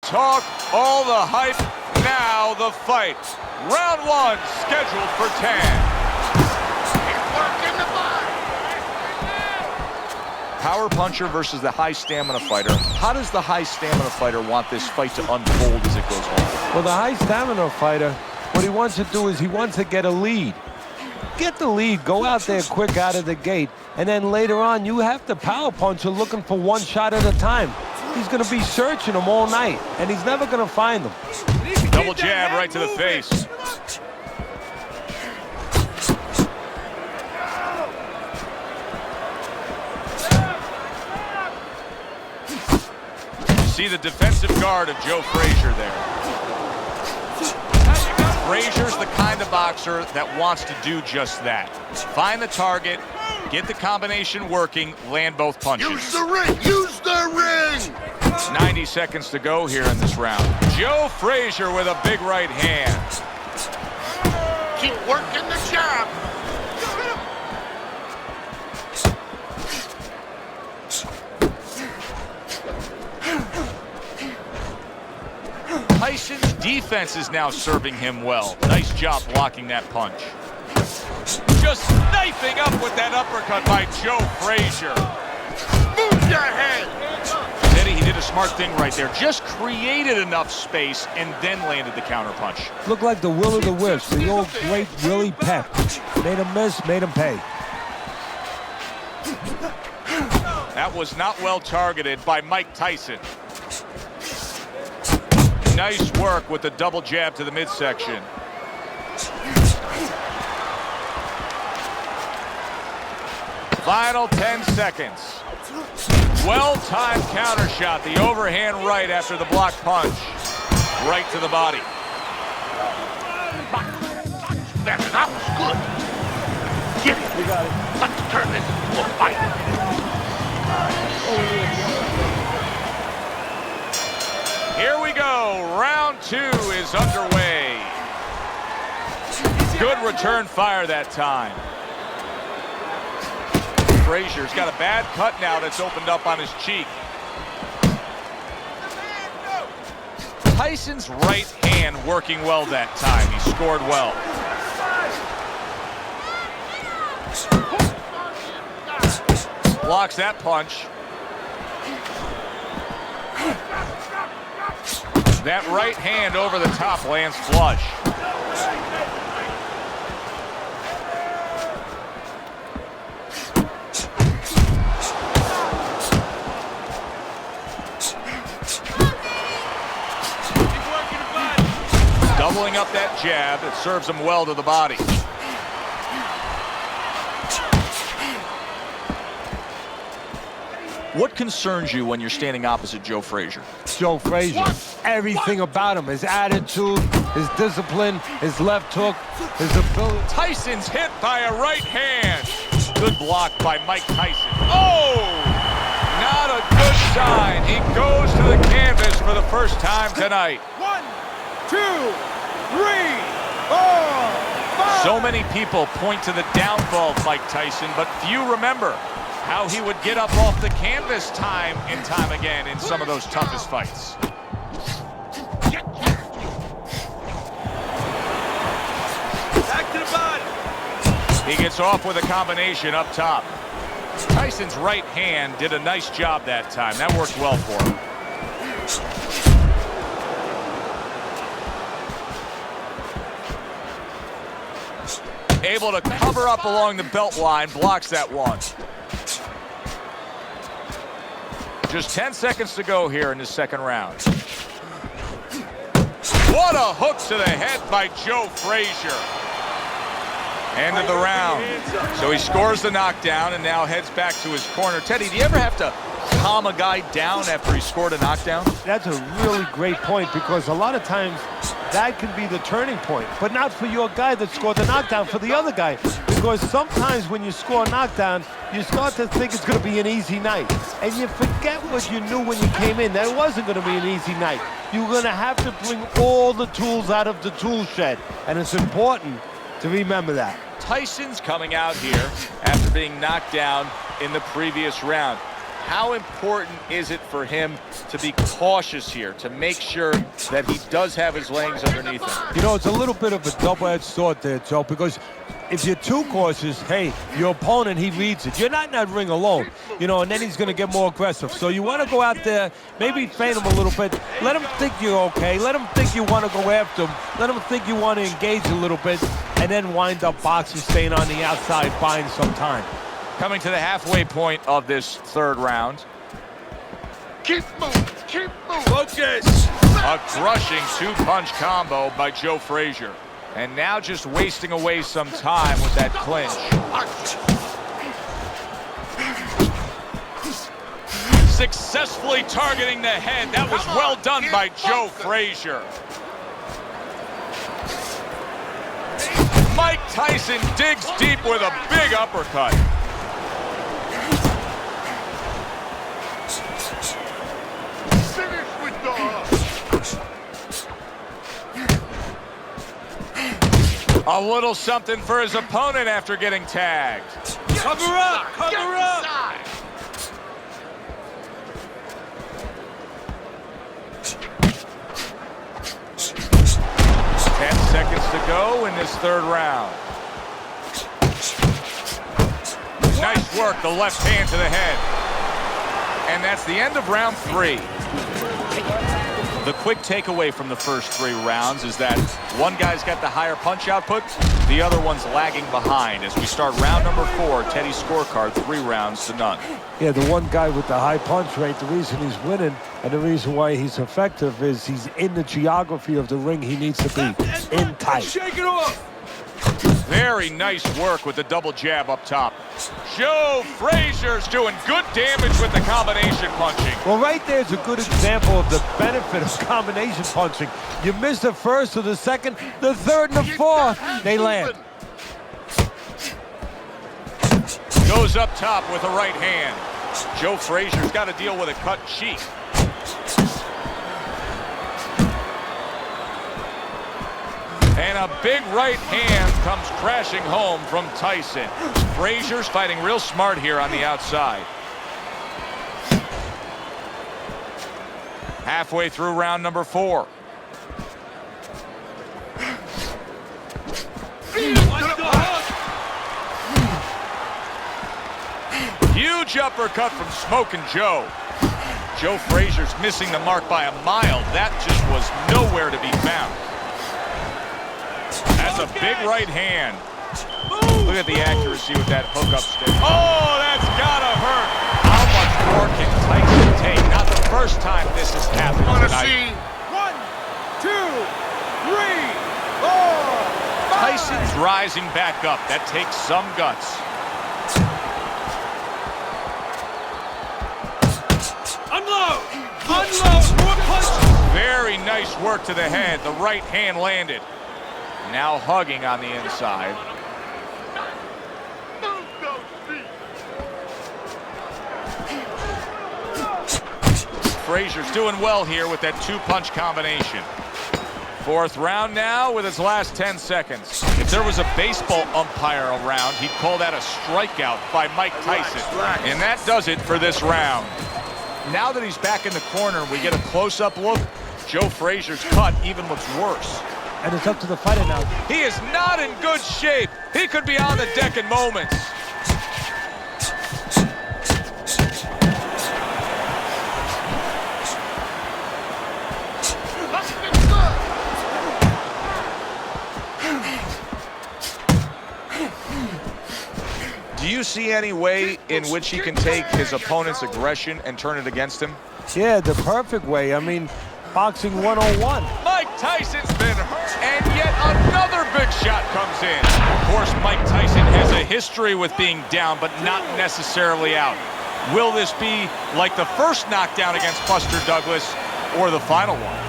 talk, all the hype, now the fight. Round one, scheduled for 10. Power puncher versus the high stamina fighter. How does the high stamina fighter want this fight to unfold as it goes on? Well, the high stamina fighter, what he wants to do is he wants to get a lead. Get the lead, go out there quick out of the gate, and then later on you have the power puncher looking for one shot at a time. He's going to be searching them all night, and he's never going to find them. Double jab right to the face. See the defensive guard of Joe Frasier there. Frazier's the kind of boxer that wants to do just that. Find the target, get the combination working, land both punches. Use the ring! Use the ring! 90 seconds to go here in this round. Joe Frasier with a big right hand. Keep working the jab. Tyson's defense is now serving him well. Nice job blocking that punch. Just knifing up with that uppercut by Joe Frasier. Move your head. Eddie, he did a smart thing right there. Just created enough space and then landed the counter punch. Looked like the will of the wisp, the old great Willie Pep. Made him miss, made him pay. That was not well targeted by Mike Tyson. Nice work with the double jab to the midsection. Final 10 seconds. Well-timed counter shot. The overhand right after the block punch. Right to the body. That was good. Get it. We got it. Let's turn this into a fight. Here we go. Round two is underway. Good return fire that time. Frazier's got a bad cut now that's opened up on his cheek. Tyson's right hand working well that time. He scored well. Blocks that punch. That right hand over the top lands flush. Doubling up that jab, it serves him well to the body. What concerns you when you're standing opposite Joe Frasier? Joe Frasier, everything about him, his attitude, his discipline, his left hook, his ability. Tyson's hit by a right hand. Good block by Mike Tyson. Oh, not a good sign. He goes to the canvas for the first time tonight. 1, 2, 3, 4, 5. So many people point to the downfall of Mike Tyson, but few remember how he would get up off the canvas time and time again in some of those toughest fights. Back to the body. He gets off with a combination up top. Tyson's right hand did a nice job that time. That worked well for him. Able to cover up along the belt line, blocks that one. Just 10 seconds to go here in the second round. What a hook to the head by Joe Frasier. End of the round. So he scores the knockdown and now heads back to his corner. Teddy, do you ever have to calm a guy down after he scored a knockdown? That's a really great point, because a lot of times that can be the turning point, but not for your guy that scored the knockdown, for the other guy. Because sometimes when you score a knockdown, you start to think it's going to be an easy night. And you forget what you knew when you came in, that it wasn't going to be an easy night. You're going to have to bring all the tools out of the tool shed. And it's important to remember that. Tyson's coming out here after being knocked down in the previous round. How important is it for him to be cautious here, to make sure that he does have his legs underneath him? You know, it's a little bit of a double-edged sword there, Joe, because if you're too cautious, hey, your opponent, he reads it. You're not in that ring alone, you know, and then he's going to get more aggressive. So you want to go out there, maybe feint him a little bit. Let him think you're okay. Let him think you want to go after him. Let him think you want to engage a little bit, and then wind up boxing, staying on the outside, buying some time. Coming to the halfway point of this third round. Keep moving. Keep moving. Focus. A crushing two-punch combo by Joe Frazier. And now just wasting away some time with that clinch. Successfully targeting the head. That was well done by Joe Frazier. Mike Tyson digs deep with a big uppercut. Finish with the A little something for his opponent after getting tagged. Cover up. Cover up. 10 seconds to go in this third round. Nice work, the left hand to the head. And that's the end of round 3. The quick takeaway from the first 3 rounds is that one guy's got the higher punch output, the other one's lagging behind. As we start round number 4, Teddy's scorecard 3 rounds to none. Yeah, the one guy with the high punch rate, the reason he's winning and the reason why he's effective is he's in the geography of the ring he needs to be, in tight. Shake it off. Very nice work with the double jab up top. Joe Frazier's doing good damage with the combination punching. Well, right there's a good example of the benefit of combination punching. You miss the first or the second, the third and the fourth, they land. Goes up top with a right hand. Joe Frazier's got to deal with a cut cheek. And a big right hand comes crashing home from Tyson. Frazier's fighting real smart here on the outside. Halfway through round number 4. Huge uppercut from Smokin' Joe. Joe Frazier's missing the mark by a mile. That just was nowhere to be found. That's a big right hand. Look at the accuracy with that hook-up stick. Oh, that's gotta hurt. How much more can Tyson take? Not the first time this has happened tonight. 1, 2, 3, 4, 5. Tyson's rising back up. That takes some guts. Unload. Unload. More punches. Very nice work to the head. The right hand landed. Now hugging on the inside. Frazier's doing well here with that 2-punch combination. 4th round now with his last 10 seconds. If there was a baseball umpire around, he'd call that a strikeout by Mike Tyson. And that does it for this round. Now that he's back in the corner, we get a close-up look. Joe Frazier's cut even looks worse. And it's up to the fighter now. He is not in good shape. He could be on the deck in moments. Do you see any way in which he can take his opponent's aggression and turn it against him? Yeah, the perfect way. I mean, boxing 101. Mike Tyson's been hurt, and yet another big shot comes in. Of course, Mike Tyson has a history with being down, but not necessarily out. Will this be like the first knockdown against Buster Douglas or the final one?